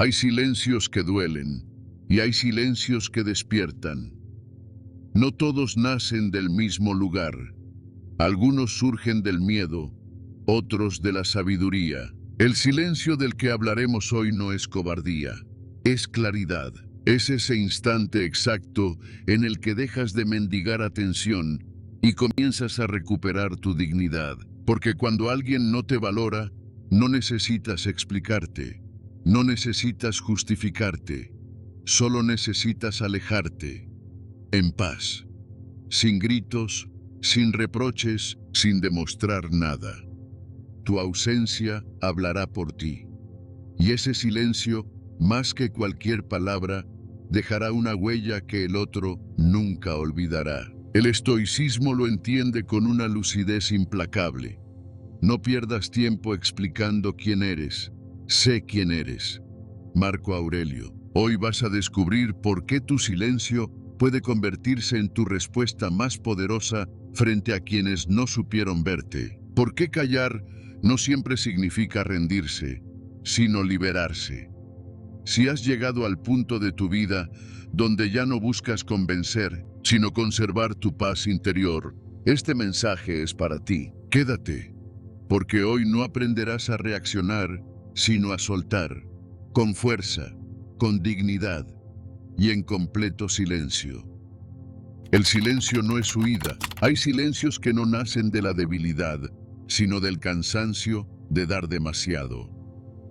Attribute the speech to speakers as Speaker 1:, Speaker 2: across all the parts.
Speaker 1: Hay silencios que duelen y hay silencios que despiertan. No todos nacen del mismo lugar. Algunos surgen del miedo, otros de la sabiduría. El silencio del que hablaremos hoy no es cobardía, es claridad. Es ese instante exacto en el que dejas de mendigar atención y comienzas a recuperar tu dignidad. Porque cuando alguien no te valora, no necesitas explicarte, no necesitas justificarte, solo necesitas alejarte, en paz, sin gritos, sin reproches, sin demostrar nada. Tu ausencia hablará por ti. Y ese silencio, más que cualquier palabra, dejará una huella que el otro nunca olvidará. El estoicismo lo entiende con una lucidez implacable. No pierdas tiempo explicando quién eres. Sé quién eres. Marco Aurelio. Hoy vas a descubrir por qué tu silencio puede convertirse en tu respuesta más poderosa frente a quienes no supieron verte. ¿Por qué callar no siempre significa rendirse, sino liberarse? Si has llegado al punto de tu vida donde ya no buscas convencer, sino conservar tu paz interior, este mensaje es para ti. Quédate, porque hoy no aprenderás a reaccionar, sino a soltar, con fuerza, con dignidad y en completo silencio. El silencio no es huida. Hay silencios que no nacen de la debilidad, sino del cansancio de dar demasiado,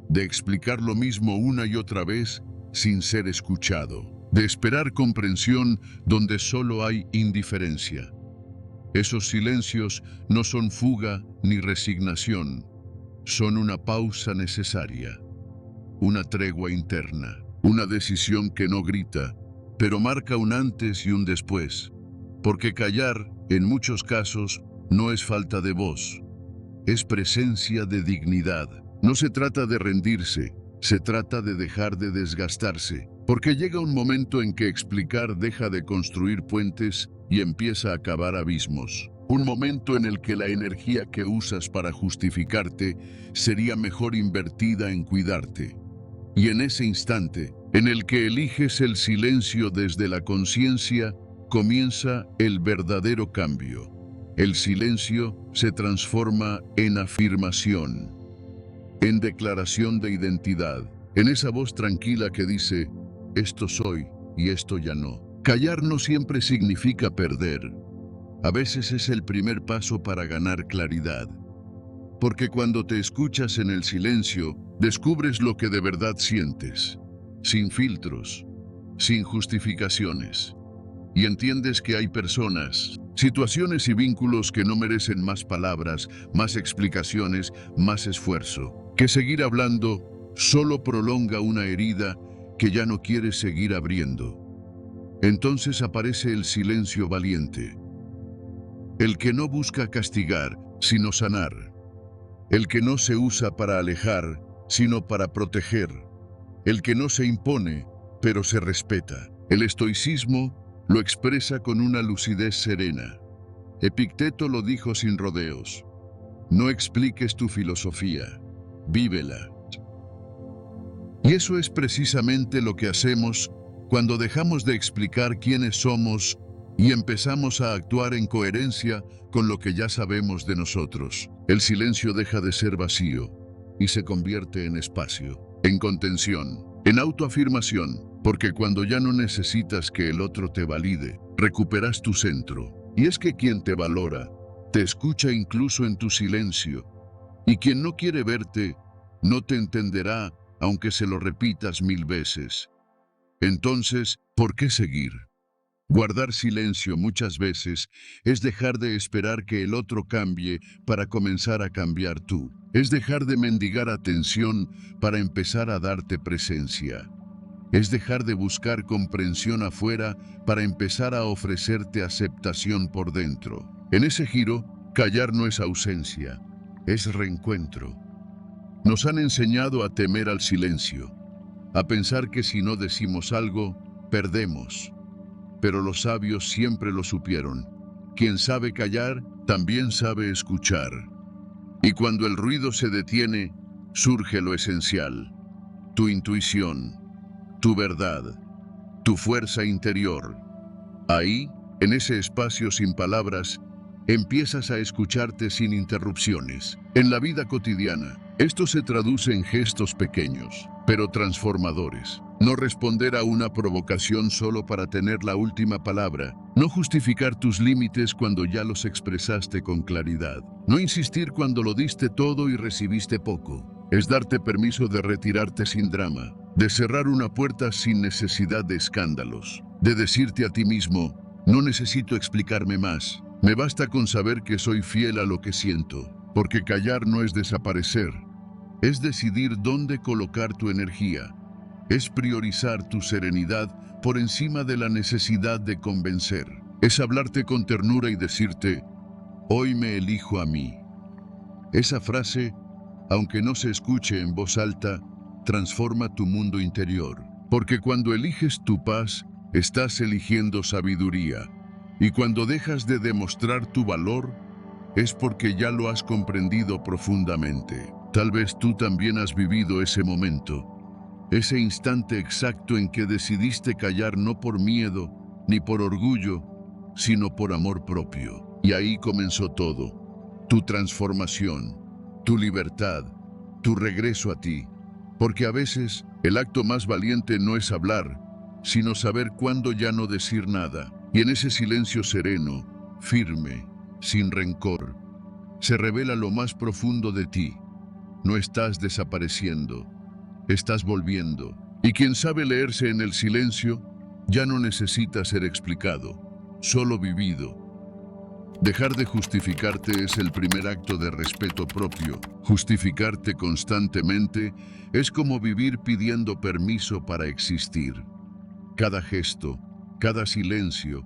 Speaker 1: de explicar lo mismo una y otra vez sin ser escuchado, de esperar comprensión donde solo hay indiferencia. Esos silencios no son fuga ni resignación, son una pausa necesaria, una tregua interna, una decisión que no grita, pero marca un antes y un después, porque callar, en muchos casos, no es falta de voz, es presencia de dignidad. No se trata de rendirse, se trata de dejar de desgastarse, porque llega un momento en que explicar deja de construir puentes y empieza a cavar abismos. Un momento en el que la energía que usas para justificarte sería mejor invertida en cuidarte. Y en ese instante, en el que eliges el silencio desde la conciencia, comienza el verdadero cambio. El silencio se transforma en afirmación, en declaración de identidad, en esa voz tranquila que dice, esto soy y esto ya no. Callar no siempre significa perder. A veces es el primer paso para ganar claridad. Porque cuando te escuchas en el silencio, descubres lo que de verdad sientes, sin filtros, sin justificaciones. Y entiendes que hay personas, situaciones y vínculos que no merecen más palabras, más explicaciones, más esfuerzo. Que seguir hablando solo prolonga una herida que ya no quieres seguir abriendo. Entonces aparece el silencio valiente. El que no busca castigar, sino sanar. El que no se usa para alejar, sino para proteger. El que no se impone, pero se respeta. El estoicismo lo expresa con una lucidez serena. Epicteto lo dijo sin rodeos. No expliques tu filosofía, vívela. Y eso es precisamente lo que hacemos cuando dejamos de explicar quiénes somos y empezamos a actuar en coherencia con lo que ya sabemos de nosotros. El silencio deja de ser vacío y se convierte en espacio, en contención, en autoafirmación, porque cuando ya no necesitas que el otro te valide, recuperas tu centro. Y es que quien te valora, te escucha incluso en tu silencio, y quien no quiere verte, no te entenderá aunque se lo repitas 1000 veces. Entonces, ¿por qué seguir? Guardar silencio muchas veces es dejar de esperar que el otro cambie para comenzar a cambiar tú. Es dejar de mendigar atención para empezar a darte presencia. Es dejar de buscar comprensión afuera para empezar a ofrecerte aceptación por dentro. En ese giro, callar no es ausencia, es reencuentro. Nos han enseñado a temer al silencio, a pensar que si no decimos algo, perdemos. Pero los sabios siempre lo supieron. Quien sabe callar, también sabe escuchar. Y cuando el ruido se detiene, surge lo esencial. tu intuición, tu verdad, tu fuerza interior. Ahí, en ese espacio sin palabras, empiezas a escucharte sin interrupciones. En la vida cotidiana, esto se traduce en gestos pequeños, pero transformadores. No responder a una provocación solo para tener la última palabra. No justificar tus límites cuando ya los expresaste con claridad. No insistir cuando lo diste todo y recibiste poco. Es darte permiso de retirarte sin drama, de cerrar una puerta sin necesidad de escándalos, de decirte a ti mismo, no necesito explicarme más. Me basta con saber que soy fiel a lo que siento, porque callar no es desaparecer. Es decidir dónde colocar tu energía. Es priorizar tu serenidad por encima de la necesidad de convencer. Es hablarte con ternura y decirte, hoy me elijo a mí. Esa frase, aunque no se escuche en voz alta, transforma tu mundo interior. Porque cuando eliges tu paz, estás eligiendo sabiduría. Y cuando dejas de demostrar tu valor, es porque ya lo has comprendido profundamente. Tal vez tú también has vivido ese momento. Ese instante exacto en que decidiste callar no por miedo ni por orgullo, sino por amor propio. Y ahí comenzó todo. Tu transformación, tu libertad, tu regreso a ti. Porque a veces el acto más valiente no es hablar, sino saber cuándo ya no decir nada. Y en ese silencio sereno, firme, sin rencor, se revela lo más profundo de ti. No estás desapareciendo, estás volviendo. Y quien sabe leerse en el silencio, ya no necesita ser explicado, solo vivido. Dejar de justificarte es el primer acto de respeto propio. Justificarte constantemente es como vivir pidiendo permiso para existir. Cada gesto, cada silencio,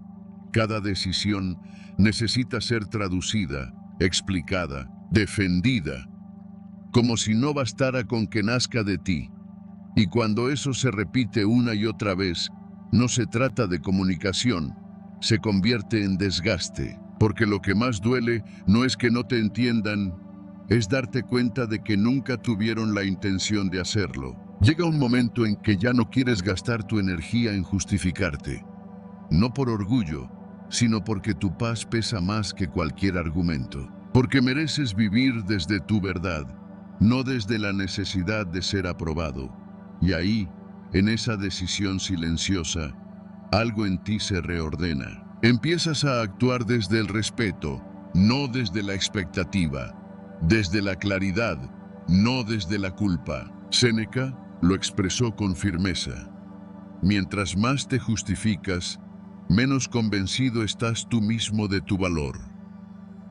Speaker 1: cada decisión necesita ser traducida, explicada, defendida, como si no bastara con que nazca de ti. Y cuando eso se repite una y otra vez, no se trata de comunicación, se convierte en desgaste, porque lo que más duele no es que no te entiendan, es darte cuenta de que nunca tuvieron la intención de hacerlo. Llega un momento en que ya no quieres gastar tu energía en justificarte, no por orgullo, sino porque tu paz pesa más que cualquier argumento, porque mereces vivir desde tu verdad, no desde la necesidad de ser aprobado. Y ahí, en esa decisión silenciosa, algo en ti se reordena. Empiezas a actuar desde el respeto, no desde la expectativa, desde la claridad, no desde la culpa. Séneca lo expresó con firmeza. Mientras más te justificas, menos convencido estás tú mismo de tu valor.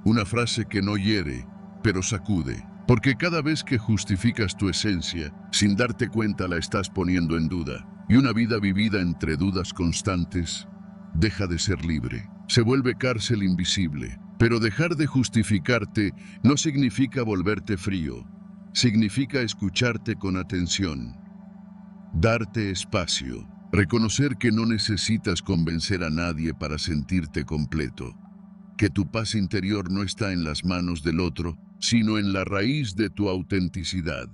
Speaker 1: Una frase que no hiere, pero sacude. Porque cada vez que justificas tu esencia, sin darte cuenta la estás poniendo en duda. Y una vida vivida entre dudas constantes, deja de ser libre. Se vuelve cárcel invisible. Pero dejar de justificarte no significa volverte frío. Significa escucharte con atención. Darte espacio. Reconocer que no necesitas convencer a nadie para sentirte completo. Que tu paz interior no está en las manos del otro, sino en la raíz de tu autenticidad.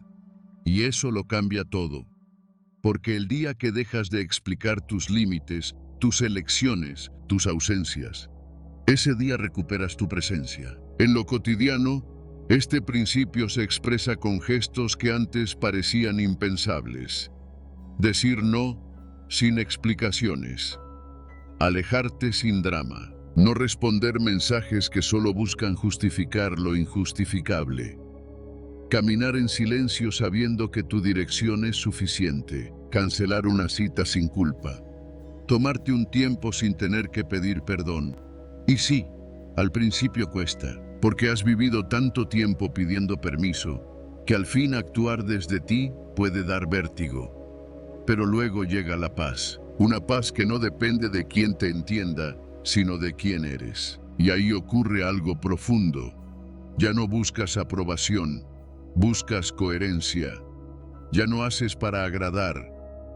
Speaker 1: Y eso lo cambia todo. Porque el día que dejas de explicar tus límites, tus elecciones, tus ausencias, ese día recuperas tu presencia. En lo cotidiano, este principio se expresa con gestos que antes parecían impensables. Decir no sin explicaciones. Alejarte sin drama. No responder mensajes que solo buscan justificar lo injustificable. Caminar en silencio sabiendo que tu dirección es suficiente. Cancelar una cita sin culpa. Tomarte un tiempo sin tener que pedir perdón. Y sí, al principio cuesta, porque has vivido tanto tiempo pidiendo permiso, que al fin actuar desde ti puede dar vértigo. Pero luego llega la paz. Una paz que no depende de quién te entienda, sino de quién eres. Y ahí ocurre algo profundo. Ya no buscas aprobación, buscas coherencia. Ya no haces para agradar,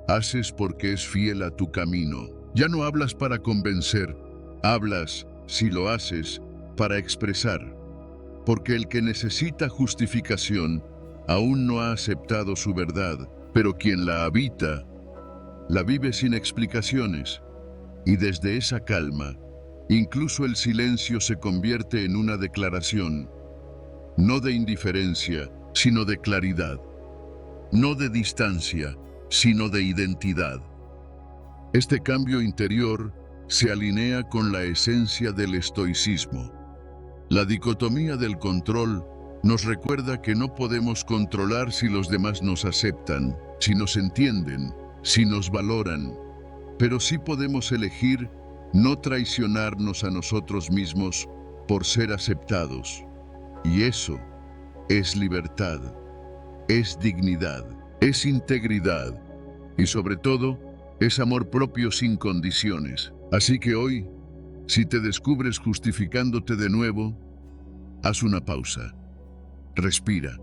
Speaker 1: haces porque es fiel a tu camino. Ya no hablas para convencer, hablas, si lo haces, para expresar. Porque el que necesita justificación aún no ha aceptado su verdad pero quien la habita, la vive sin explicaciones, y desde esa calma, incluso el silencio se convierte en una declaración, no de indiferencia, sino de claridad, no de distancia, sino de identidad. Este cambio interior se alinea con la esencia del estoicismo. La dicotomía del control nos recuerda que no podemos controlar si los demás nos aceptan, si nos entienden, si nos valoran, pero sí podemos elegir no traicionarnos a nosotros mismos por ser aceptados. Y eso es libertad, es dignidad, es integridad y sobre todo es amor propio sin condiciones. Así que hoy, si te descubres justificándote de nuevo, haz una pausa, respira,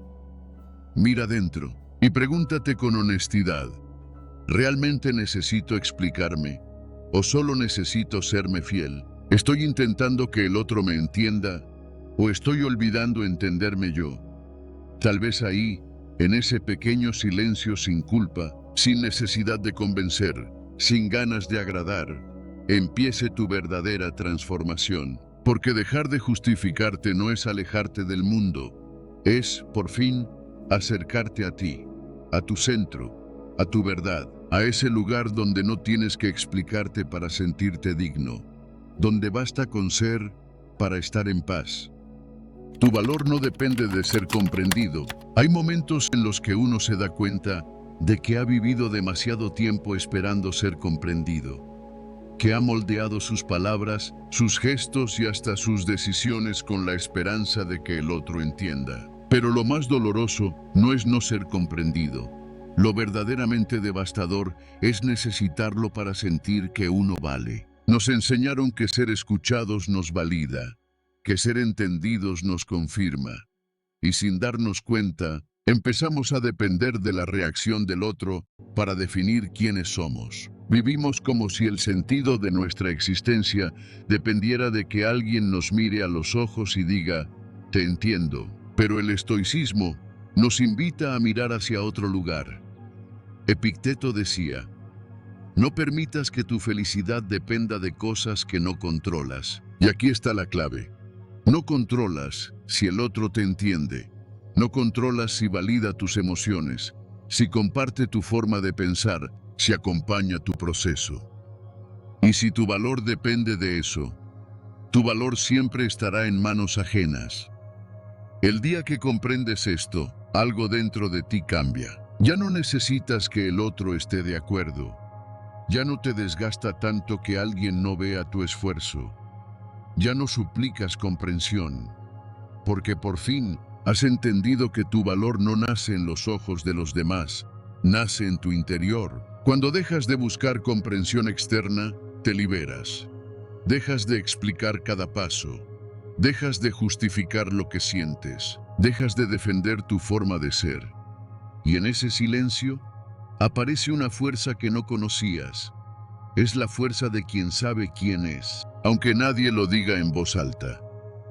Speaker 1: mira dentro y pregúntate con honestidad, ¿realmente necesito explicarme o solo necesito serme fiel? ¿Estoy intentando que el otro me entienda o estoy olvidando entenderme yo? Tal vez ahí, en ese pequeño silencio sin culpa, sin necesidad de convencer, sin ganas de agradar, empiece tu verdadera transformación. Porque dejar de justificarte no es alejarte del mundo, es, por fin, acercarte a ti, a tu centro, a tu verdad, a ese lugar donde no tienes que explicarte para sentirte digno, donde basta con ser para estar en paz. Tu valor no depende de ser comprendido. Hay momentos en los que uno se da cuenta de que ha vivido demasiado tiempo esperando ser comprendido, que ha moldeado sus palabras, sus gestos y hasta sus decisiones con la esperanza de que el otro entienda. Pero lo más doloroso no es no ser comprendido. Lo verdaderamente devastador es necesitarlo para sentir que uno vale. Nos enseñaron que ser escuchados nos valida, que ser entendidos nos confirma. Y sin darnos cuenta, empezamos a depender de la reacción del otro para definir quiénes somos. Vivimos como si el sentido de nuestra existencia dependiera de que alguien nos mire a los ojos y diga, te entiendo. Pero el estoicismo nos invita a mirar hacia otro lugar. Epicteto decía, no permitas que tu felicidad dependa de cosas que no controlas. Y aquí está la clave. No controlas si el otro te entiende. No controlas si valida tus emociones, si comparte tu forma de pensar, si acompaña tu proceso. Y si tu valor depende de eso, tu valor siempre estará en manos ajenas. El día que comprendes esto, algo dentro de ti cambia. Ya no necesitas que el otro esté de acuerdo. Ya no te desgasta tanto que alguien no vea tu esfuerzo. Ya no suplicas comprensión, porque por fin has entendido que tu valor no nace en los ojos de los demás, nace en tu interior. Cuando dejas de buscar comprensión externa, te liberas. Dejas de explicar cada paso. Dejas de justificar lo que sientes. Dejas de defender tu forma de ser. Y en ese silencio, aparece una fuerza que no conocías. Es la fuerza de quien sabe quién es, aunque nadie lo diga en voz alta.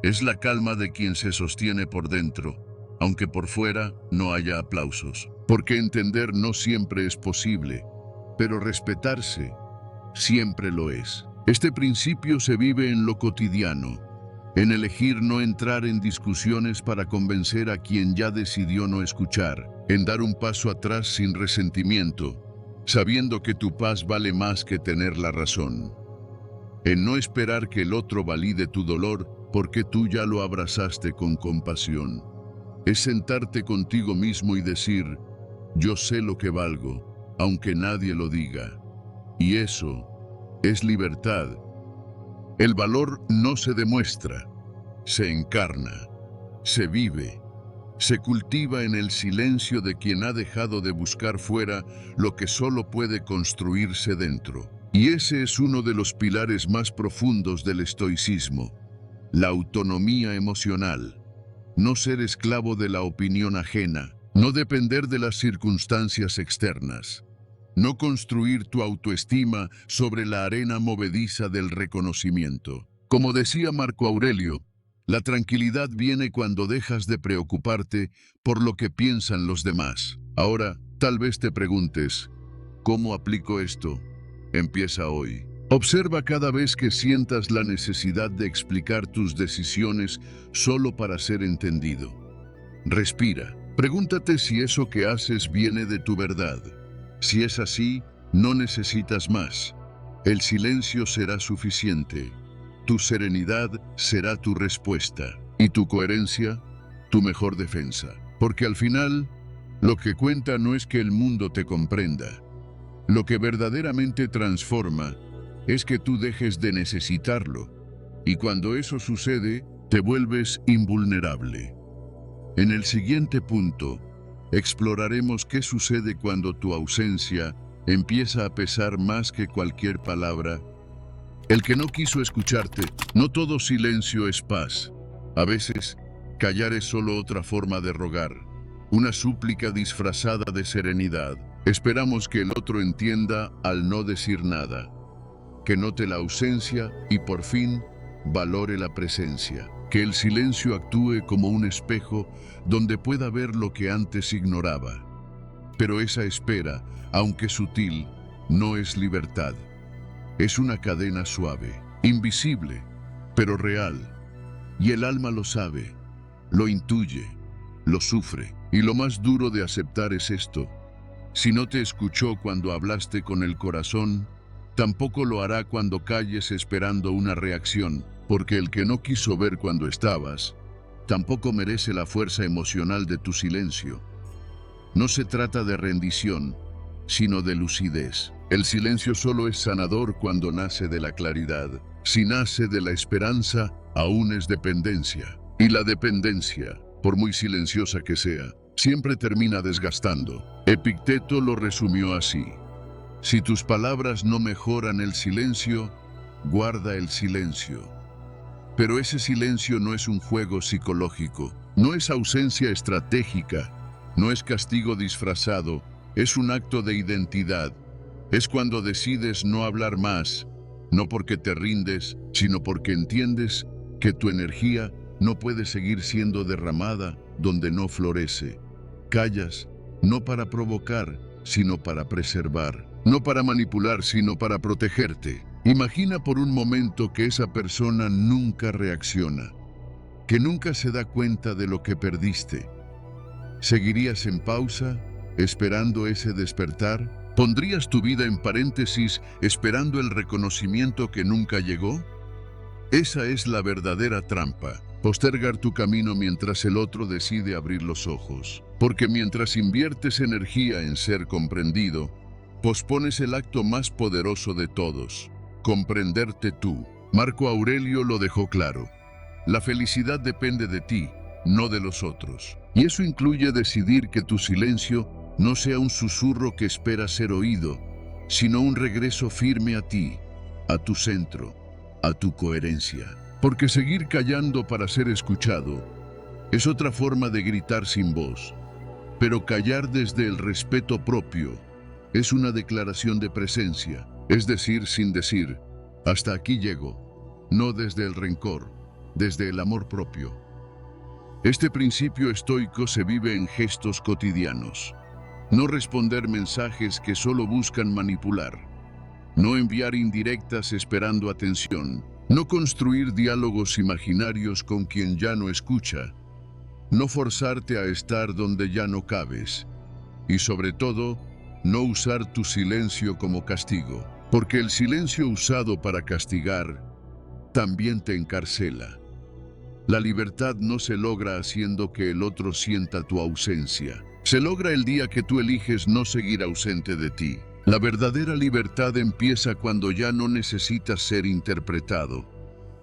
Speaker 1: Es la calma de quien se sostiene por dentro, aunque por fuera no haya aplausos. Porque entender no siempre es posible, pero respetarse siempre lo es. Este principio se vive en lo cotidiano, en elegir no entrar en discusiones para convencer a quien ya decidió no escuchar, en dar un paso atrás sin resentimiento, sabiendo que tu paz vale más que tener la razón, en no esperar que el otro valide tu dolor porque tú ya lo abrazaste con compasión. Es sentarte contigo mismo y decir, yo sé lo que valgo, aunque nadie lo diga. Y eso es libertad. El valor no se demuestra, se encarna, se vive, se cultiva en el silencio de quien ha dejado de buscar fuera lo que solo puede construirse dentro. Y ese es uno de los pilares más profundos del estoicismo, la autonomía emocional. No ser esclavo de la opinión ajena, no depender de las circunstancias externas. No construir tu autoestima sobre la arena movediza del reconocimiento. Como decía Marco Aurelio, la tranquilidad viene cuando dejas de preocuparte por lo que piensan los demás. Ahora, Tal vez te preguntes, ¿cómo aplico esto? Empieza hoy. Observa cada vez que sientas la necesidad de explicar tus decisiones solo para ser entendido. Respira. Pregúntate si eso que haces viene de tu verdad. Si es así, no necesitas más. El silencio será suficiente. Tu serenidad será tu respuesta. Y tu coherencia, tu mejor defensa. Porque al final, lo que cuenta no es que el mundo te comprenda. Lo que verdaderamente transforma es que tú dejes de necesitarlo. Y cuando eso sucede, te vuelves invulnerable. En el siguiente punto, exploraremos qué sucede cuando tu ausencia empieza a pesar más que cualquier palabra. El que no quiso escucharte, no todo silencio es paz. A veces, callar es solo otra forma de rogar, una súplica disfrazada de serenidad. Esperamos que el otro entienda al no decir nada, que note la ausencia y por fin valore la presencia. Que el silencio actúe como un espejo donde pueda ver lo que antes ignoraba. Pero esa espera, aunque sutil, no es libertad. Es una cadena suave, invisible, pero real. Y el alma lo sabe, lo intuye, lo sufre. Y lo más duro de aceptar es esto. Si no te escuchó cuando hablaste con el corazón, tampoco lo hará cuando calles esperando una reacción. Porque el que no quiso ver cuando estabas, tampoco merece la fuerza emocional de tu silencio. No se trata de rendición, sino de lucidez. El silencio solo es sanador cuando nace de la claridad. Si nace de la esperanza, aún es dependencia. Y la dependencia, por muy silenciosa que sea, siempre termina desgastando. Epicteto lo resumió así: si tus palabras no mejoran el silencio, guarda el silencio. Pero ese silencio no es un juego psicológico, no es ausencia estratégica, no es castigo disfrazado, es un acto de identidad. Es cuando decides no hablar más, no porque te rindes, sino porque entiendes que tu energía no puede seguir siendo derramada donde no florece. Callas, no para provocar, sino para preservar, no para manipular, sino para protegerte. Imagina por un momento que esa persona nunca reacciona, que nunca se da cuenta de lo que perdiste. ¿Seguirías en pausa, esperando ese despertar? ¿Pondrías tu vida en paréntesis, esperando el reconocimiento que nunca llegó? Esa es la verdadera trampa, postergar tu camino mientras el otro decide abrir los ojos. Porque mientras inviertes energía en ser comprendido, pospones el acto más poderoso de todos: comprenderte tú. Marco Aurelio lo dejó claro. La felicidad depende de ti, no de los otros. Y eso incluye decidir que tu silencio no sea un susurro que espera ser oído, sino un regreso firme a ti, a tu centro, a tu coherencia. Porque seguir callando para ser escuchado es otra forma de gritar sin voz. Pero callar desde el respeto propio es una declaración de presencia. Es decir, sin decir, hasta aquí llego, no desde el rencor, desde el amor propio. Este principio estoico se vive en gestos cotidianos. No responder mensajes que solo buscan manipular. No enviar indirectas esperando atención. No construir diálogos imaginarios con quien ya no escucha. No forzarte a estar donde ya no cabes. Y sobre todo, no usar tu silencio como castigo. Porque el silencio usado para castigar también te encarcela. La libertad no se logra haciendo que el otro sienta tu ausencia. Se logra el día que tú eliges no seguir ausente de ti. La verdadera libertad empieza cuando ya no necesitas ser interpretado.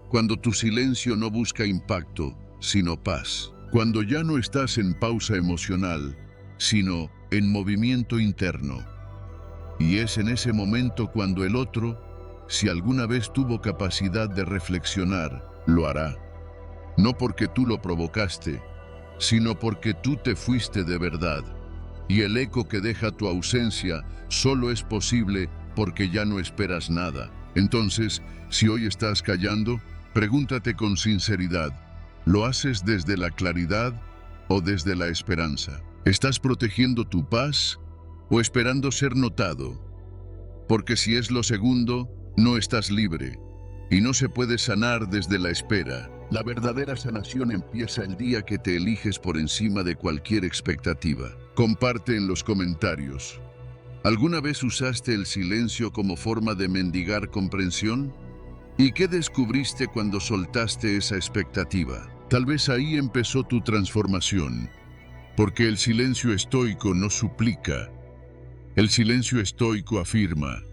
Speaker 1: Cuando tu silencio no busca impacto, sino paz. Cuando ya no estás en pausa emocional, sino en movimiento interno. Y es en ese momento cuando el otro, si alguna vez tuvo capacidad de reflexionar, lo hará. No porque tú lo provocaste, sino porque tú te fuiste de verdad. Y el eco que deja tu ausencia solo es posible porque ya no esperas nada. Entonces, si hoy estás callando, pregúntate con sinceridad: ¿lo haces desde la claridad o desde la esperanza? ¿Estás protegiendo tu paz o esperando ser notado. Porque si es lo segundo, no estás libre, y no se puede sanar desde la espera. La verdadera sanación empieza el día que te eliges por encima de cualquier expectativa. Comparte en los comentarios. ¿Alguna vez usaste el silencio como forma de mendigar comprensión? ¿Y qué descubriste cuando soltaste esa expectativa? Tal vez ahí empezó tu transformación, porque el silencio estoico no suplica. El silencio estoico afirma.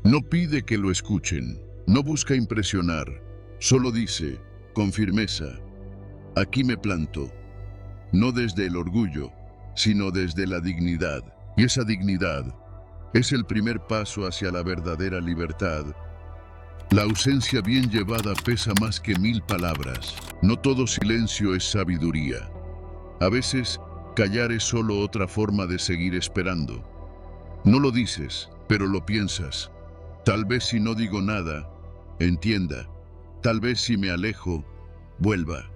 Speaker 1: No pide que lo escuchen, no busca impresionar, solo dice, con firmeza, aquí me planto, no desde el orgullo, sino desde la dignidad. Y esa dignidad es el primer paso hacia la verdadera libertad. La ausencia bien llevada pesa más que 1000 palabras. No todo silencio es sabiduría. A veces, callar es solo otra forma de seguir esperando. No lo dices, pero lo piensas. Tal vez si no digo nada, entienda. Tal vez si me alejo, vuelva.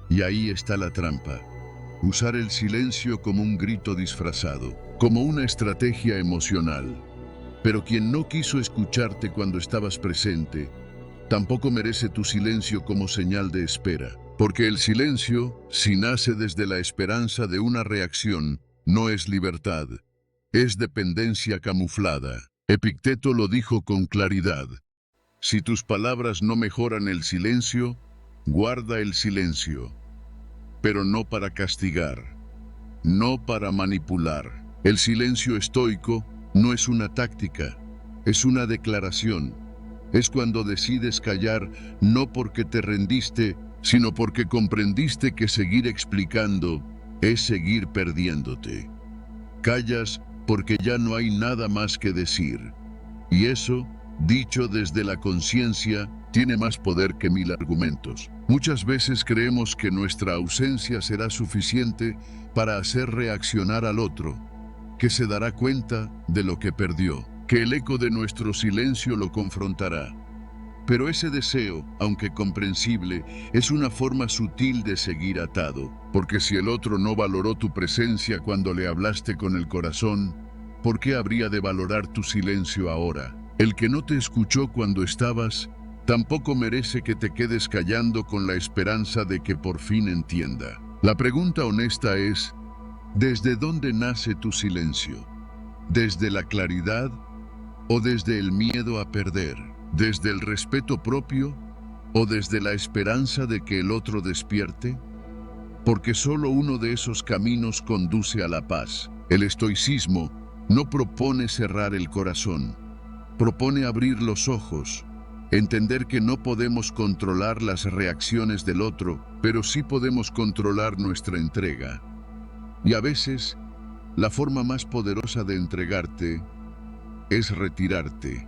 Speaker 1: Y ahí está la trampa. Usar el silencio como un grito disfrazado, como una estrategia emocional. Pero quien no quiso escucharte cuando estabas presente, tampoco merece tu silencio como señal de espera. Porque el silencio, si nace desde la esperanza de una reacción, no es libertad, es dependencia camuflada. Epicteto lo dijo con claridad. Si tus palabras no mejoran el silencio, guarda el silencio. Pero no para castigar, no para manipular. El silencio estoico no es una táctica, es una declaración. Es cuando decides callar no porque te rendiste, sino porque comprendiste que seguir explicando es seguir perdiéndote. Callas porque ya no hay nada más que decir. Y eso, dicho desde la conciencia, tiene más poder que 1000 argumentos. Muchas veces creemos que nuestra ausencia será suficiente para hacer reaccionar al otro, que se dará cuenta de lo que perdió, que el eco de nuestro silencio lo confrontará. Pero ese deseo, aunque comprensible, es una forma sutil de seguir atado, porque si el otro no valoró tu presencia cuando le hablaste con el corazón, ¿por qué habría de valorar tu silencio ahora? El que no te escuchó cuando estabas, tampoco merece que te quedes callando con la esperanza de que por fin entienda. La pregunta honesta es, ¿desde dónde nace tu silencio? ¿Desde la claridad o desde el miedo a perder? ¿Desde el respeto propio o desde la esperanza de que el otro despierte? Porque solo uno de esos caminos conduce a la paz. El estoicismo no propone cerrar el corazón, propone abrir los ojos, entender que no podemos controlar las reacciones del otro, pero sí podemos controlar nuestra entrega. Y a veces, la forma más poderosa de entregarte es retirarte,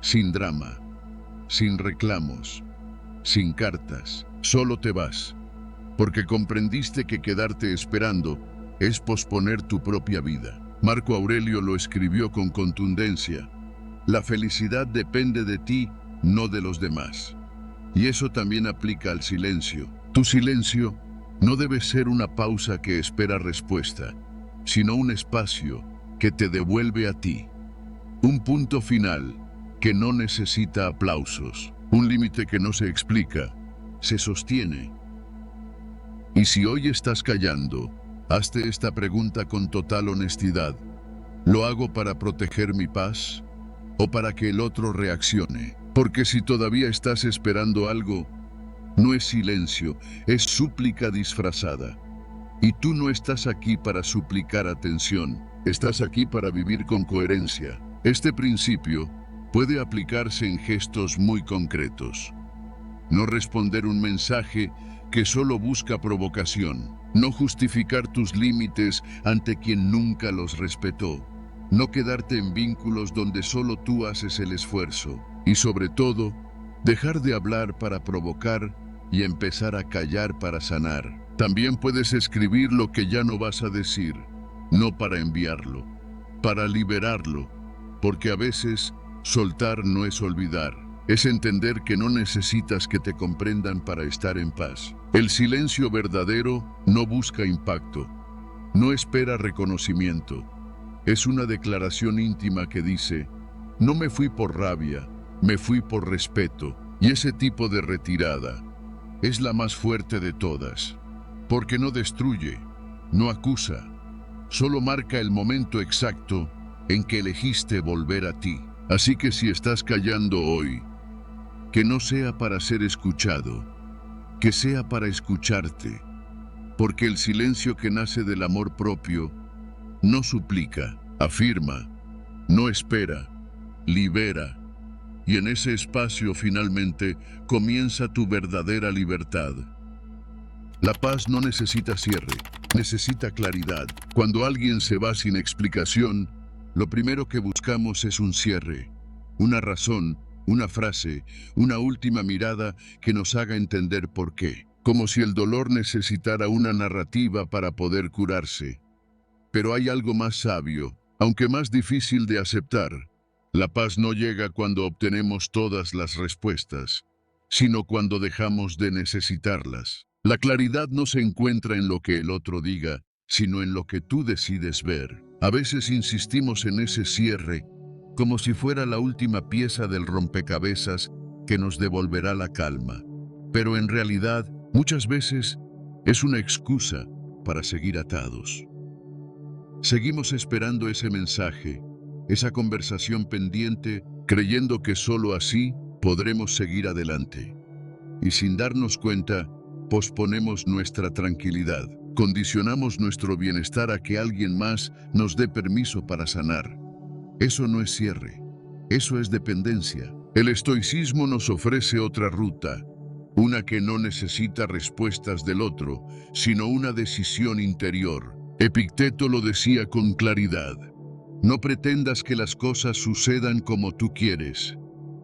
Speaker 1: sin drama, sin reclamos, sin cartas, solo te vas, porque comprendiste que quedarte esperando es posponer tu propia vida. Marco Aurelio lo escribió con contundencia. La felicidad depende de ti, no de los demás. Y eso también aplica al silencio. Tu silencio no debe ser una pausa que espera respuesta, sino un espacio que te devuelve a ti. Un punto final que no necesita aplausos. Un límite que no se explica, se sostiene. Y si hoy estás callando, hazte esta pregunta con total honestidad. ¿Lo hago para proteger mi paz o para que el otro reaccione? Porque si todavía estás esperando algo, no es silencio, es súplica disfrazada. Y tú no estás aquí para suplicar atención, estás aquí para vivir con coherencia. Este principio puede aplicarse en gestos muy concretos. No responder un mensaje que solo busca provocación. No justificar tus límites ante quien nunca los respetó. No quedarte en vínculos donde solo tú haces el esfuerzo. Y sobre todo, dejar de hablar para provocar y empezar a callar para sanar. También puedes escribir lo que ya no vas a decir, no para enviarlo, para liberarlo, porque a veces soltar no es olvidar, es entender que no necesitas que te comprendan para estar en paz. El silencio verdadero no busca impacto, no espera reconocimiento, Es una declaración íntima que dice, no me fui por rabia, me fui por respeto. Y ese tipo de retirada es la más fuerte de todas, porque no destruye, no acusa, solo marca el momento exacto en que elegiste volver a ti. Así que si estás callando hoy, que no sea para ser escuchado, que sea para escucharte, porque el silencio que nace del amor propio no suplica, afirma, no espera, libera, y en ese espacio finalmente comienza tu verdadera libertad. La paz no necesita cierre, necesita claridad. Cuando alguien se va sin explicación, lo primero que buscamos es un cierre, una razón, una frase, una última mirada que nos haga entender por qué, como si el dolor necesitara una narrativa para poder curarse. Pero hay algo más sabio, aunque más difícil de aceptar. La paz no llega cuando obtenemos todas las respuestas, sino cuando dejamos de necesitarlas. La claridad no se encuentra en lo que el otro diga, sino en lo que tú decides ver. A veces insistimos en ese cierre, como si fuera la última pieza del rompecabezas que nos devolverá la calma. Pero en realidad, muchas veces, es una excusa para seguir atados. Seguimos esperando ese mensaje, esa conversación pendiente, creyendo que solo así podremos seguir adelante. Y sin darnos cuenta, posponemos nuestra tranquilidad, condicionamos nuestro bienestar a que alguien más nos dé permiso para sanar. Eso no es cierre, eso es dependencia. El estoicismo nos ofrece otra ruta, una que no necesita respuestas del otro, sino una decisión interior. Epicteto lo decía con claridad. No pretendas que las cosas sucedan como tú quieres.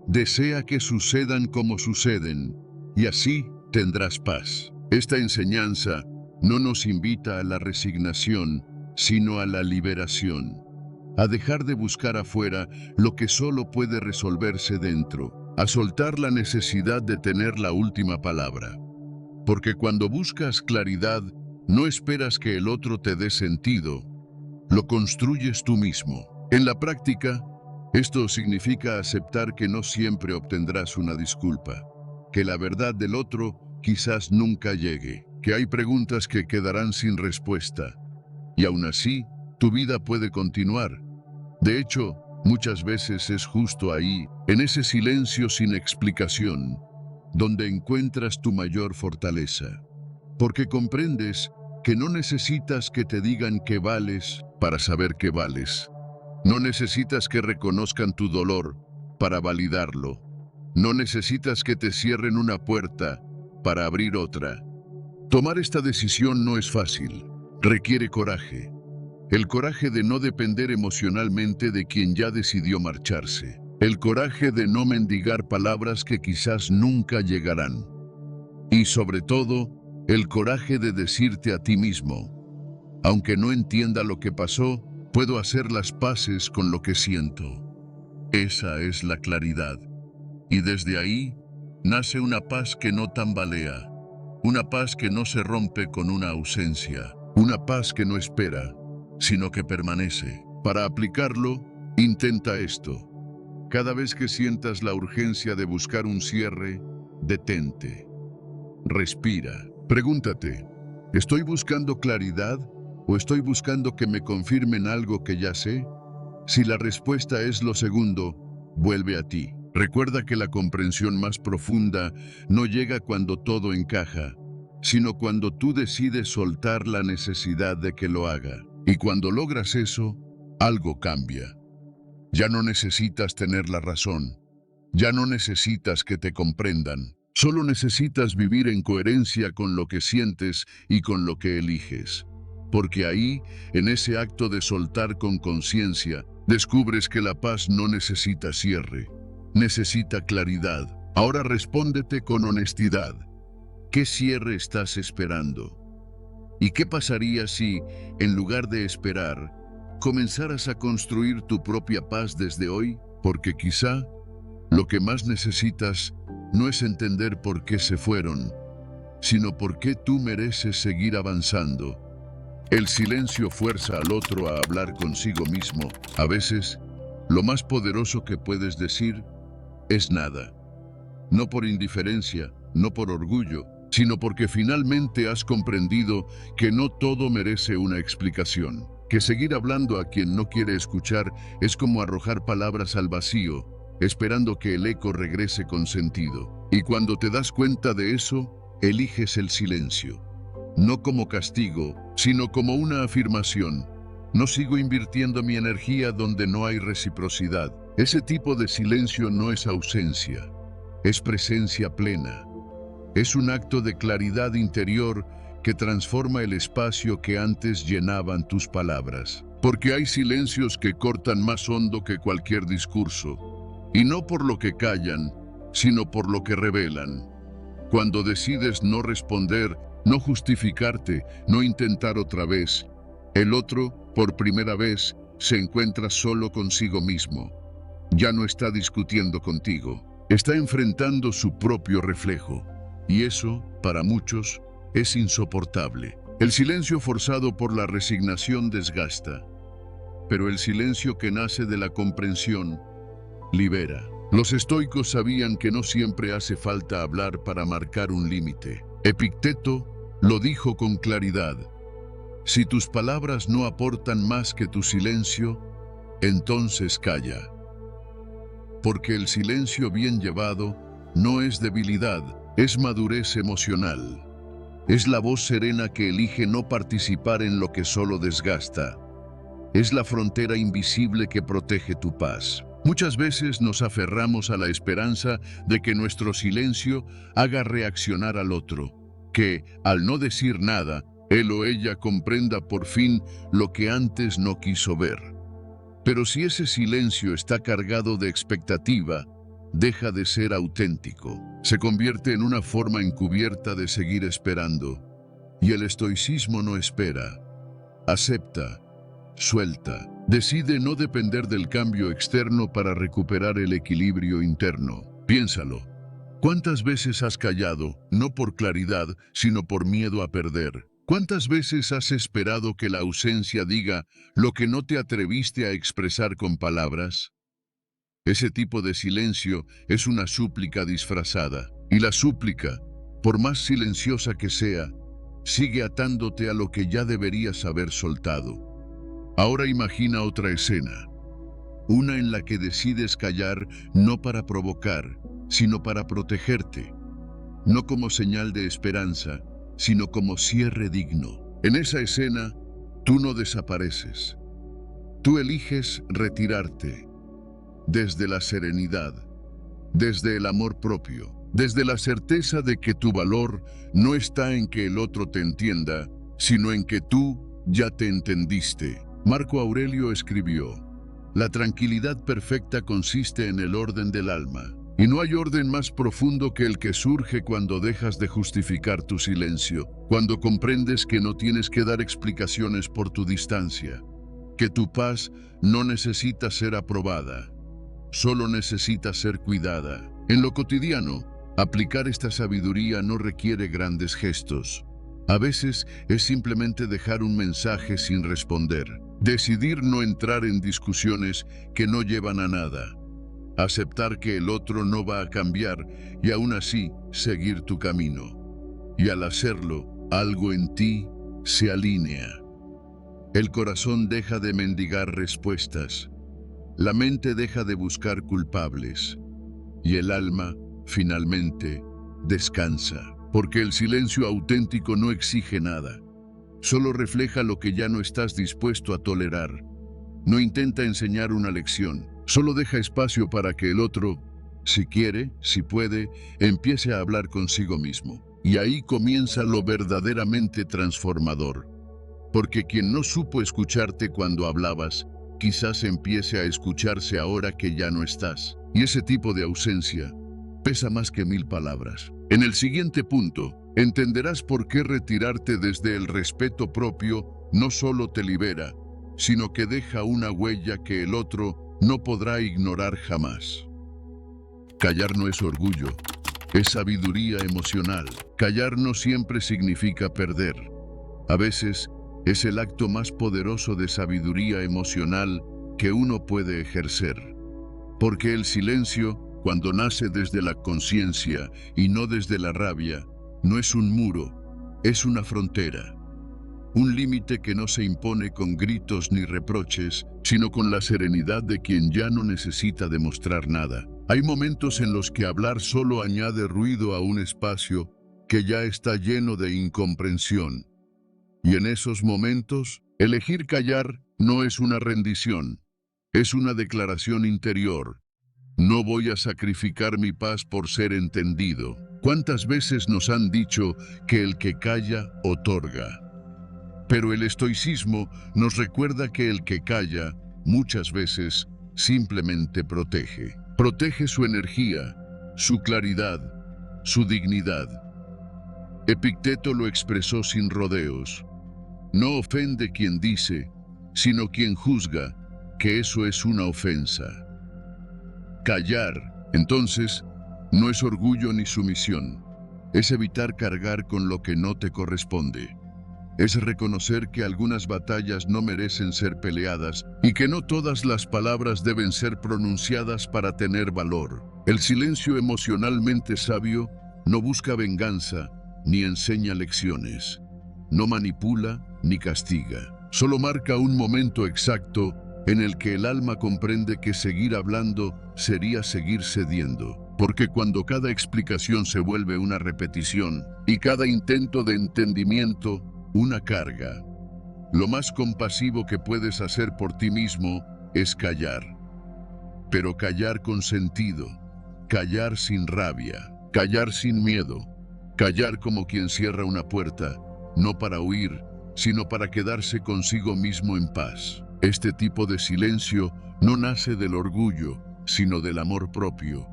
Speaker 1: Desea que sucedan como suceden, y así tendrás paz. Esta enseñanza no nos invita a la resignación, sino a la liberación. A dejar de buscar afuera lo que solo puede resolverse dentro. A soltar la necesidad de tener la última palabra. Porque cuando buscas claridad, no esperas que el otro te dé sentido, lo construyes tú mismo. En la práctica, esto significa aceptar que no siempre obtendrás una disculpa, que la verdad del otro quizás nunca llegue, que hay preguntas que quedarán sin respuesta, y aún así, tu vida puede continuar. De hecho, muchas veces es justo ahí, en ese silencio sin explicación, donde encuentras tu mayor fortaleza, porque comprendes que no necesitas que te digan que vales para saber que vales. No necesitas que reconozcan tu dolor para validarlo. No necesitas que te cierren una puerta para abrir otra. Tomar esta decisión no es fácil. Requiere coraje. El coraje de no depender emocionalmente de quien ya decidió marcharse. El coraje de no mendigar palabras que quizás nunca llegarán. Y sobre todo, el coraje de decirte a ti mismo, aunque no entienda lo que pasó, puedo hacer las paces con lo que siento. Esa es la claridad. Y desde ahí, nace una paz que no tambalea, una paz que no se rompe con una ausencia, una paz que no espera, sino que permanece. Para aplicarlo, intenta esto. Cada vez que sientas la urgencia de buscar un cierre, detente. Respira. Pregúntate, ¿estoy buscando claridad o estoy buscando que me confirmen algo que ya sé? Si la respuesta es lo segundo, vuelve a ti. Recuerda que la comprensión más profunda no llega cuando todo encaja, sino cuando tú decides soltar la necesidad de que lo haga. Y cuando logras eso, algo cambia. Ya no necesitas tener la razón. Ya no necesitas que te comprendan. Solo necesitas vivir en coherencia con lo que sientes y con lo que eliges. Porque ahí, en ese acto de soltar con conciencia, descubres que la paz no necesita cierre, necesita claridad. Ahora respóndete con honestidad. ¿Qué cierre estás esperando? ¿Y qué pasaría si, en lugar de esperar, comenzaras a construir tu propia paz desde hoy? Porque quizá lo que más necesitas no es entender por qué se fueron, sino por qué tú mereces seguir avanzando. El silencio fuerza al otro a hablar consigo mismo. A veces, lo más poderoso que puedes decir es nada. No por indiferencia, no por orgullo, sino porque finalmente has comprendido que no todo merece una explicación. Que seguir hablando a quien no quiere escuchar es como arrojar palabras al vacío, esperando que el eco regrese con sentido. Y cuando te das cuenta de eso, eliges el silencio. No como castigo, sino como una afirmación. No sigo invirtiendo mi energía donde no hay reciprocidad. Ese tipo de silencio no es ausencia, es presencia plena. Es un acto de claridad interior que transforma el espacio que antes llenaban tus palabras. Porque hay silencios que cortan más hondo que cualquier discurso. Y no por lo que callan, sino por lo que revelan. Cuando decides no responder, no justificarte, no intentar otra vez, el otro, por primera vez, se encuentra solo consigo mismo. Ya no está discutiendo contigo, está enfrentando su propio reflejo. Y eso, para muchos, es insoportable. El silencio forzado por la resignación desgasta, pero el silencio que nace de la comprensión libera. Los estoicos sabían que no siempre hace falta hablar para marcar un límite. Epicteto lo dijo con claridad: si tus palabras no aportan más que tu silencio, entonces calla. Porque el silencio bien llevado no es debilidad, es madurez emocional. Es la voz serena que elige no participar en lo que solo desgasta. Es la frontera invisible que protege tu paz. Muchas veces nos aferramos a la esperanza de que nuestro silencio haga reaccionar al otro, que, al no decir nada, él o ella comprenda por fin lo que antes no quiso ver. Pero si ese silencio está cargado de expectativa, deja de ser auténtico. Se convierte en una forma encubierta de seguir esperando. Y el estoicismo no espera. Acepta, suelta, decide no depender del cambio externo para recuperar el equilibrio interno. Piénsalo. ¿Cuántas veces has callado, no por claridad, sino por miedo a perder? ¿Cuántas veces has esperado que la ausencia diga lo que no te atreviste a expresar con palabras? Ese tipo de silencio es una súplica disfrazada. Y la súplica, por más silenciosa que sea, sigue atándote a lo que ya deberías haber soltado. Ahora imagina otra escena. Una en la que decides callar no para provocar, sino para protegerte. No como señal de esperanza, sino como cierre digno. En esa escena, tú no desapareces. Tú eliges retirarte. Desde la serenidad, desde el amor propio, desde la certeza de que tu valor no está en que el otro te entienda, sino en que tú ya te entendiste. Marco Aurelio escribió: la tranquilidad perfecta consiste en el orden del alma, y no hay orden más profundo que el que surge cuando dejas de justificar tu silencio, cuando comprendes que no tienes que dar explicaciones por tu distancia, que tu paz no necesita ser aprobada, solo necesita ser cuidada. En lo cotidiano, aplicar esta sabiduría no requiere grandes gestos. A veces es simplemente dejar un mensaje sin responder. Decidir no entrar en discusiones que no llevan a nada. Aceptar que el otro no va a cambiar y aún así seguir tu camino. Y al hacerlo, algo en ti se alinea. El corazón deja de mendigar respuestas. La mente deja de buscar culpables. Y el alma, finalmente, descansa. Porque el silencio auténtico no exige nada. Solo refleja lo que ya no estás dispuesto a tolerar. No intenta enseñar una lección. Solo deja espacio para que el otro, si quiere, si puede, empiece a hablar consigo mismo. Y ahí comienza lo verdaderamente transformador. Porque quien no supo escucharte cuando hablabas, quizás empiece a escucharse ahora que ya no estás. Y ese tipo de ausencia pesa más que 1000 palabras. En el siguiente punto, entenderás por qué retirarte desde el respeto propio no solo te libera, sino que deja una huella que el otro no podrá ignorar jamás. Callar no es orgullo, es sabiduría emocional. Callar no siempre significa perder. A veces, Es el acto más poderoso de sabiduría emocional que uno puede ejercer. Porque el silencio, cuando nace desde la conciencia y no desde la rabia, no es un muro, es una frontera. Un límite que no se impone con gritos ni reproches, sino con la serenidad de quien ya no necesita demostrar nada. Hay momentos en los que hablar solo añade ruido a un espacio que ya está lleno de incomprensión. Y en esos momentos, elegir callar no es una rendición, es una declaración interior. No voy a sacrificar mi paz por ser entendido. ¿Cuántas veces nos han dicho que el que calla, otorga? Pero el estoicismo nos recuerda que el que calla, muchas veces, simplemente protege. Protege su energía, su claridad, su dignidad. Epicteto lo expresó sin rodeos. No ofende quien dice, sino quien juzga, que eso es una ofensa. Callar, entonces, no es orgullo ni sumisión. Es evitar cargar con lo que no te corresponde. Es reconocer que algunas batallas no merecen ser peleadas y que no todas las palabras deben ser pronunciadas para tener valor. El silencio emocionalmente sabio no busca venganza ni enseña lecciones. No manipula ni castiga. Solo marca un momento exacto en el que el alma comprende que seguir hablando sería seguir cediendo. Porque cuando cada explicación se vuelve una repetición y cada intento de entendimiento una carga, lo más compasivo que puedes hacer por ti mismo es callar. Pero callar con sentido, callar sin rabia, callar sin miedo, callar como quien cierra una puerta, no para huir, sino para quedarse consigo mismo en paz. Este tipo de silencio no nace del orgullo, sino del amor propio.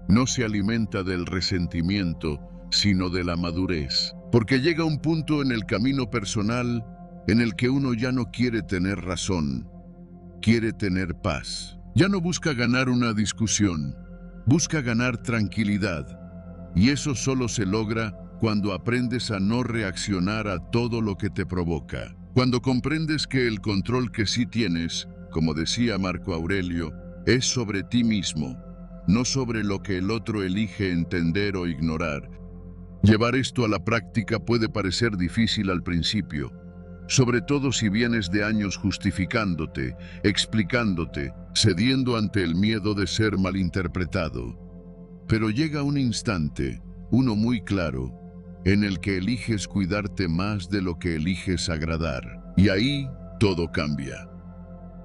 Speaker 1: No se alimenta del resentimiento, sino de la madurez. Porque llega un punto en el camino personal en el que uno ya no quiere tener razón, quiere tener paz. Ya no busca ganar una discusión, busca ganar tranquilidad. Y eso solo se logra cuando aprendes a no reaccionar a todo lo que te provoca. Cuando comprendes que el control que sí tienes, como decía Marco Aurelio, es sobre ti mismo, no sobre lo que el otro elige entender o ignorar. Llevar esto a la práctica puede parecer difícil al principio, sobre todo si vienes de años justificándote, explicándote, cediendo ante el miedo de ser malinterpretado. Pero llega un instante, uno muy claro, en el que eliges cuidarte más de lo que eliges agradar. Y ahí todo cambia.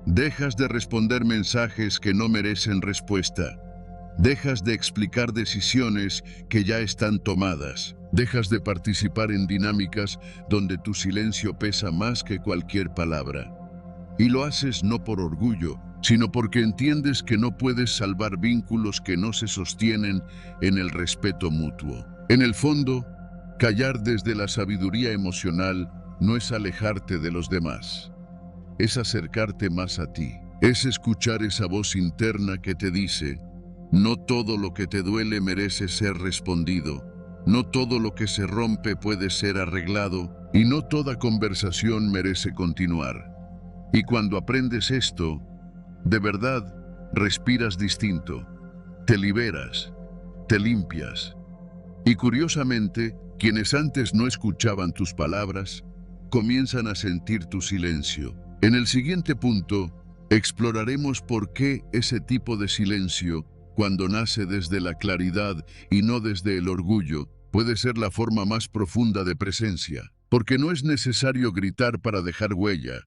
Speaker 1: Dejas de responder mensajes que no merecen respuesta. Dejas de explicar decisiones que ya están tomadas. Dejas de participar en dinámicas donde tu silencio pesa más que cualquier palabra. Y lo haces no por orgullo, sino porque entiendes que no puedes salvar vínculos que no se sostienen en el respeto mutuo. En el fondo, callar desde la sabiduría emocional no es alejarte de los demás. Es acercarte más a ti. Es escuchar esa voz interna que te dice: no todo lo que te duele merece ser respondido. No todo lo que se rompe puede ser arreglado y no toda conversación merece continuar. Y cuando aprendes esto, de verdad, respiras distinto, te liberas, te limpias. Y curiosamente, quienes antes no escuchaban tus palabras, comienzan a sentir tu silencio. En el siguiente punto, exploraremos por qué ese tipo de silencio, cuando nace desde la claridad y no desde el orgullo, puede ser la forma más profunda de presencia. Porque no es necesario gritar para dejar huella.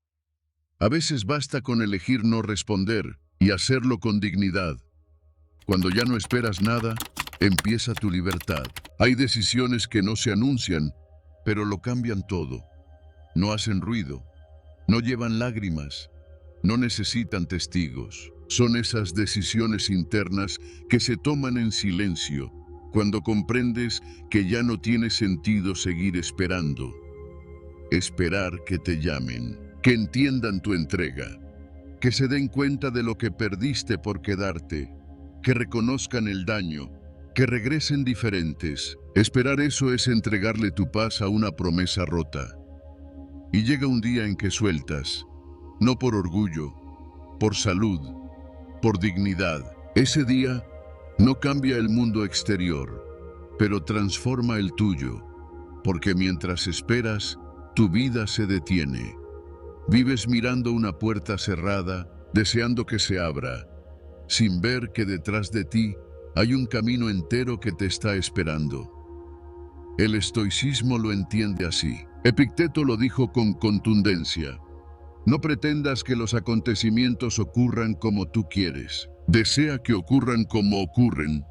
Speaker 1: A veces basta con elegir no responder y hacerlo con dignidad. Cuando ya no esperas nada, empieza tu libertad. Hay decisiones que no se anuncian, pero lo cambian todo. No hacen ruido, no llevan lágrimas, no necesitan testigos. Son esas decisiones internas que se toman en silencio, cuando comprendes que ya no tiene sentido seguir esperando. Esperar que te llamen, que entiendan tu entrega, que se den cuenta de lo que perdiste por quedarte, que reconozcan el daño, que regresen diferentes. Esperar eso es entregarle tu paz a una promesa rota. Y llega un día en que sueltas, no por orgullo, por salud, por dignidad. Ese día no cambia el mundo exterior, pero transforma el tuyo, porque mientras esperas, tu vida se detiene. Vives mirando una puerta cerrada, deseando que se abra, sin ver que detrás de ti hay un camino entero que te está esperando. El estoicismo lo entiende así. Epicteto lo dijo con contundencia. No pretendas que los acontecimientos ocurran como tú quieres. Desea que ocurran como ocurren,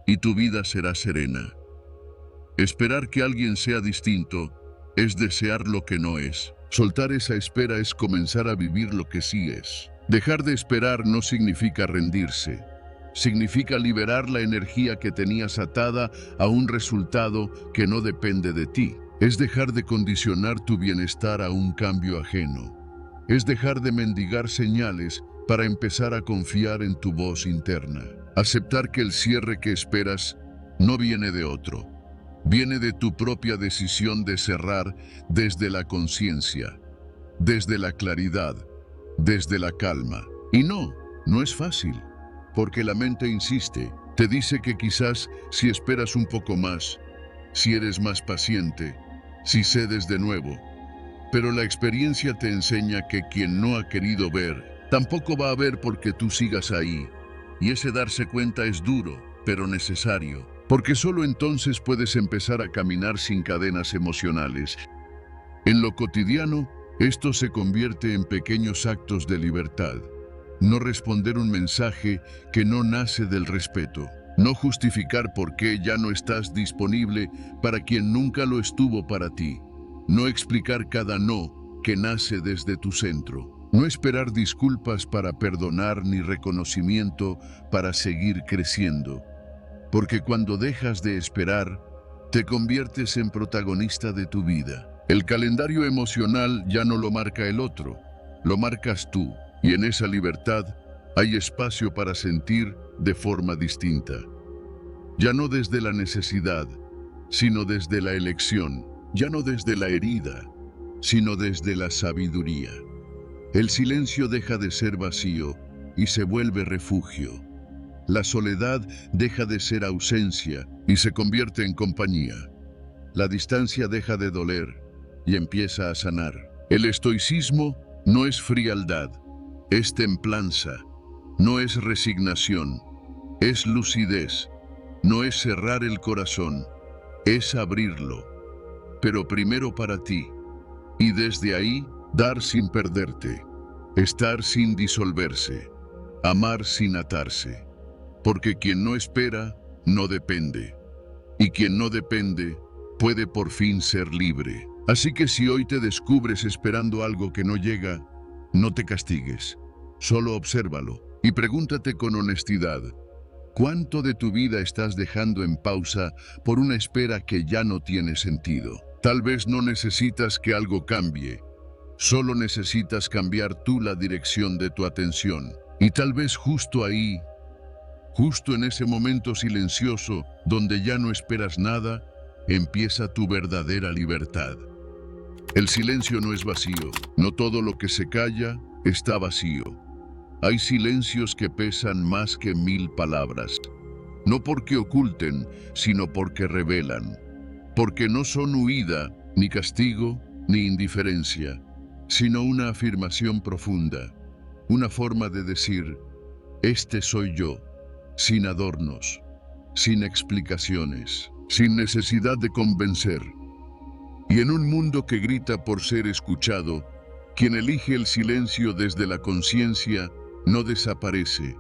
Speaker 1: y tu vida será serena. Esperar que alguien sea distinto es desear lo que no es. Soltar esa espera es comenzar a vivir lo que sí es. Dejar de esperar no significa rendirse. Significa liberar la energía que tenías atada a un resultado que no depende de ti. Es dejar de condicionar tu bienestar a un cambio ajeno. Es dejar de mendigar señales para empezar a confiar en tu voz interna. Aceptar que el cierre que esperas no viene de otro. Viene de tu propia decisión de cerrar desde la conciencia, desde la claridad, desde la calma. Y no es fácil, porque la mente insiste. Te dice que quizás si esperas un poco más, si eres más paciente, si cedes de nuevo. Pero la experiencia te enseña que quien no ha querido ver, tampoco va a ver porque tú sigas ahí. Y ese darse cuenta es duro, pero necesario, porque solo entonces puedes empezar a caminar sin cadenas emocionales. En lo cotidiano, esto se convierte en pequeños actos de libertad. No responder un mensaje que no nace del respeto. No justificar por qué ya no estás disponible para quien nunca lo estuvo para ti. No explicar cada no que nace desde tu centro. No esperar disculpas para perdonar ni reconocimiento para seguir creciendo. Porque cuando dejas de esperar, te conviertes en protagonista de tu vida. El calendario emocional ya no lo marca el otro, lo marcas tú. Y en esa libertad hay espacio para sentir de forma distinta. Ya no desde la necesidad, sino desde la elección. Ya no desde la herida, sino desde la sabiduría. El silencio deja de ser vacío y se vuelve refugio. La soledad deja de ser ausencia y se convierte en compañía. La distancia deja de doler y empieza a sanar. El estoicismo no es frialdad, es templanza, no es resignación, es lucidez, no es cerrar el corazón, es abrirlo. Pero primero para ti, y desde ahí dar sin perderte, estar sin disolverse, amar sin atarse, porque quien no espera, no depende, y quien no depende, puede por fin ser libre. Así que si hoy te descubres esperando algo que no llega, no te castigues, solo obsérvalo, y pregúntate con honestidad, ¿cuánto de tu vida estás dejando en pausa por una espera que ya no tiene sentido? Tal vez no necesitas que algo cambie, solo necesitas cambiar tú la dirección de tu atención. Y tal vez justo ahí, justo en ese momento silencioso donde ya no esperas nada, empieza tu verdadera libertad. El silencio no es vacío, no todo lo que se calla está vacío. Hay silencios que pesan más que 1000 palabras, no porque oculten, sino porque revelan. Porque no son huida, ni castigo, ni indiferencia, sino una afirmación profunda, una forma de decir, este soy yo, sin adornos, sin explicaciones, sin necesidad de convencer. Y en un mundo que grita por ser escuchado, quien elige el silencio desde la conciencia no desaparece,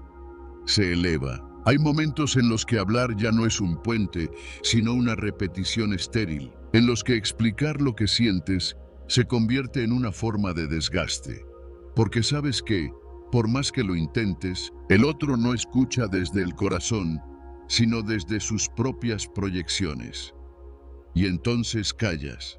Speaker 1: se eleva. Hay momentos en los que hablar ya no es un puente, sino una repetición estéril, en los que explicar lo que sientes se convierte en una forma de desgaste. Porque sabes que, por más que lo intentes, el otro no escucha desde el corazón, sino desde sus propias proyecciones. Y entonces callas,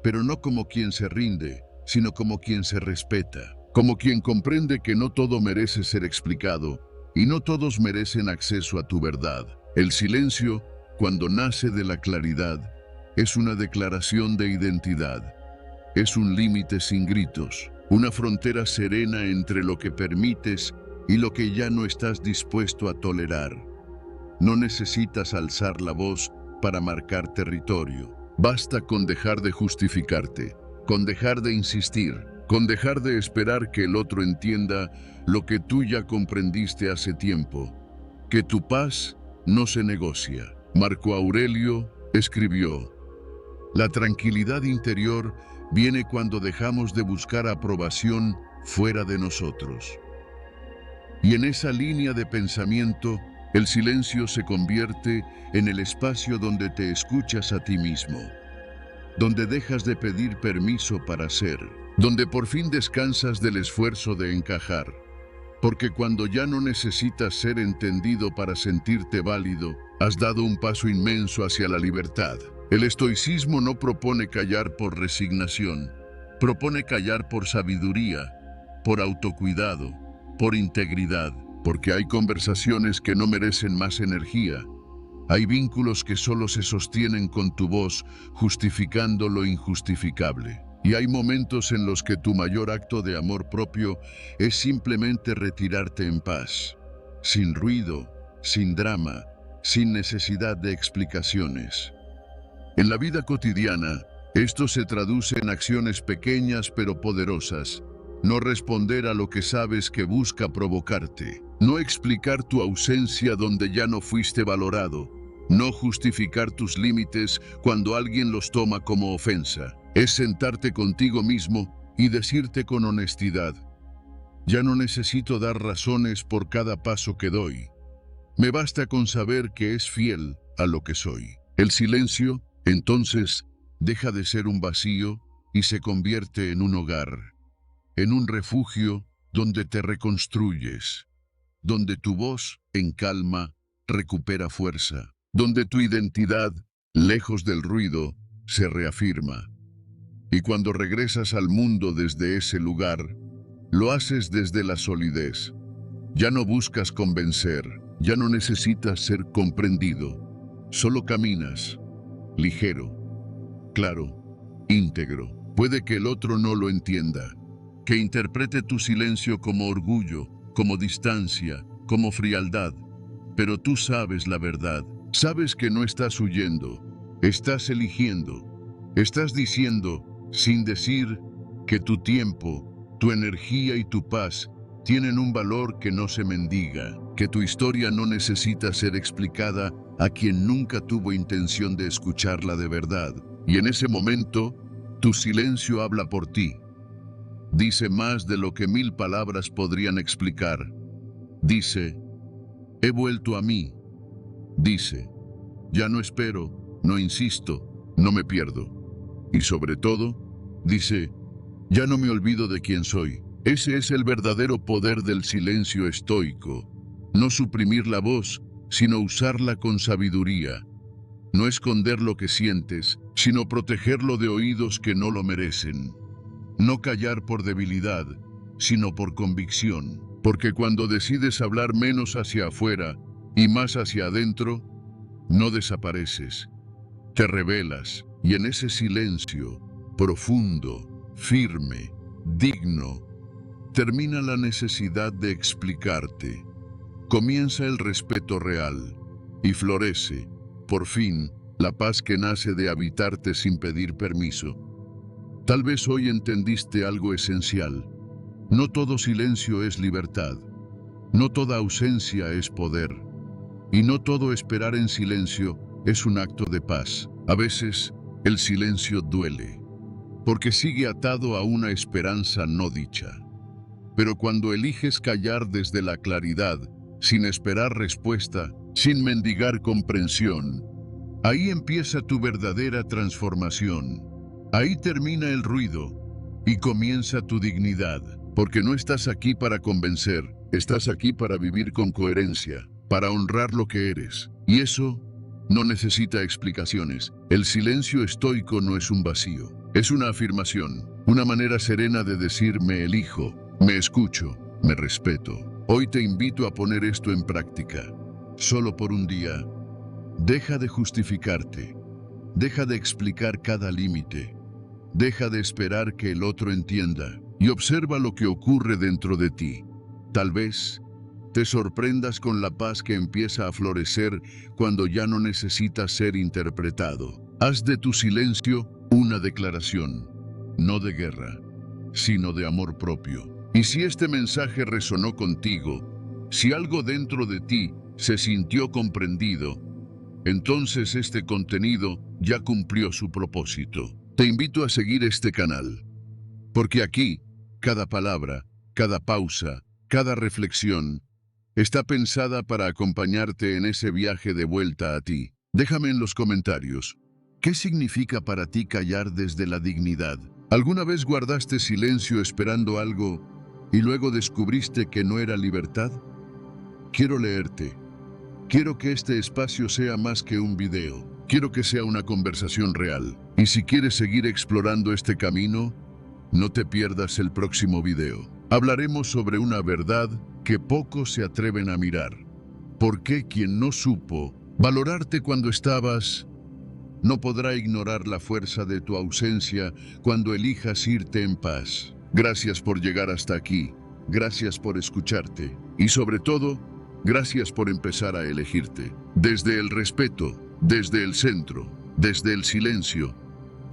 Speaker 1: pero no como quien se rinde, sino como quien se respeta, como quien comprende que no todo merece ser explicado, y no todos merecen acceso a tu verdad. El silencio, cuando nace de la claridad, es una declaración de identidad. es un límite sin gritos, una frontera serena entre lo que permites y lo que ya no estás dispuesto a tolerar. No necesitas alzar la voz para marcar territorio. Basta con dejar de justificarte, con dejar de insistir, con dejar de esperar que el otro entienda lo que tú ya comprendiste hace tiempo, que tu paz no se negocia. Marco Aurelio escribió: la tranquilidad interior viene cuando dejamos de buscar aprobación fuera de nosotros. Y en esa línea de pensamiento, el silencio se convierte en el espacio donde te escuchas a ti mismo, donde dejas de pedir permiso para ser, donde por fin descansas del esfuerzo de encajar. Porque cuando ya no necesitas ser entendido para sentirte válido, has dado un paso inmenso hacia la libertad. El estoicismo no propone callar por resignación, propone callar por sabiduría, por autocuidado, por integridad, porque hay conversaciones que no merecen más energía. Hay vínculos que solo se sostienen con tu voz, justificando lo injustificable. Y hay momentos en los que tu mayor acto de amor propio es simplemente retirarte en paz, sin ruido, sin drama, sin necesidad de explicaciones. En la vida cotidiana, esto se traduce en acciones pequeñas pero poderosas. No responder a lo que sabes que busca provocarte. No explicar tu ausencia donde ya no fuiste valorado. No justificar tus límites cuando alguien los toma como ofensa. Es sentarte contigo mismo y decirte con honestidad: ya no necesito dar razones por cada paso que doy. Me basta con saber que es fiel a lo que soy. El silencio, entonces, deja de ser un vacío y se convierte en un hogar, en un refugio donde te reconstruyes, donde tu voz, en calma, recupera fuerza, donde tu identidad, lejos del ruido, se reafirma. Y cuando regresas al mundo desde ese lugar, lo haces desde la solidez. Ya no buscas convencer, ya no necesitas ser comprendido. Solo caminas, ligero, claro, íntegro. Puede que el otro no lo entienda, que interprete tu silencio como orgullo, como distancia, como frialdad, pero tú sabes la verdad. Sabes que no estás huyendo, estás eligiendo, estás diciendo, sin decir, que tu tiempo, tu energía y tu paz tienen un valor que no se mendiga, que tu historia no necesita ser explicada a quien nunca tuvo intención de escucharla de verdad. Y en ese momento, tu silencio habla por ti. Dice más de lo que 1000 palabras podrían explicar. Dice: he vuelto a mí. Dice: ya no espero, no insisto, no me pierdo. Y sobre todo, dice: ya no me olvido de quién soy. Ese es el verdadero poder del silencio estoico. No suprimir la voz, sino usarla con sabiduría. No esconder lo que sientes, sino protegerlo de oídos que no lo merecen. No callar por debilidad, sino por convicción. Porque cuando decides hablar menos hacia afuera y más hacia adentro, no desapareces, te revelas, y en ese silencio, profundo, firme, digno, termina la necesidad de explicarte. Comienza el respeto real, y florece, por fin, la paz que nace de habitarte sin pedir permiso. Tal vez hoy entendiste algo esencial. No todo silencio es libertad, no toda ausencia es poder, y no todo esperar en silencio es un acto de paz. A veces, el silencio duele, porque sigue atado a una esperanza no dicha. Pero cuando eliges callar desde la claridad, sin esperar respuesta, sin mendigar comprensión, ahí empieza tu verdadera transformación. Ahí termina el ruido y comienza tu dignidad, porque no estás aquí para convencer, estás aquí para vivir con coherencia, para honrar lo que eres. Y eso no necesita explicaciones. El silencio estoico no es un vacío, es una afirmación, una manera serena de decir: me elijo, me escucho, me respeto. Hoy te invito a poner esto en práctica. Solo por un día, deja de justificarte, deja de explicar cada límite, Deja de esperar que el otro entienda y observa lo que ocurre dentro de ti. Tal vez te sorprendas con la paz que empieza a florecer cuando ya no necesitas ser interpretado. Haz de tu silencio una declaración, no de guerra, sino de amor propio. Y si este mensaje resonó contigo, si algo dentro de ti se sintió comprendido, entonces este contenido ya cumplió su propósito. Te invito a seguir este canal, porque aquí, cada palabra, cada pausa, cada reflexión, está pensada para acompañarte en ese viaje de vuelta a ti. Déjame en los comentarios, ¿qué significa para ti callar desde la dignidad? ¿Alguna vez guardaste silencio esperando algo y luego descubriste que no era libertad? Quiero leerte. Quiero que este espacio sea más que un video. Quiero que sea una conversación real. Y si quieres seguir explorando este camino, no te pierdas el próximo video. Hablaremos sobre una verdad que pocos se atreven a mirar. ¿Por qué quien no supo valorarte cuando estabas, no podrá ignorar la fuerza de tu ausencia cuando elijas irte en paz? Gracias por llegar hasta aquí. Gracias por escucharte. Y sobre todo, gracias por empezar a elegirte. Desde el respeto, desde el centro, desde el silencio,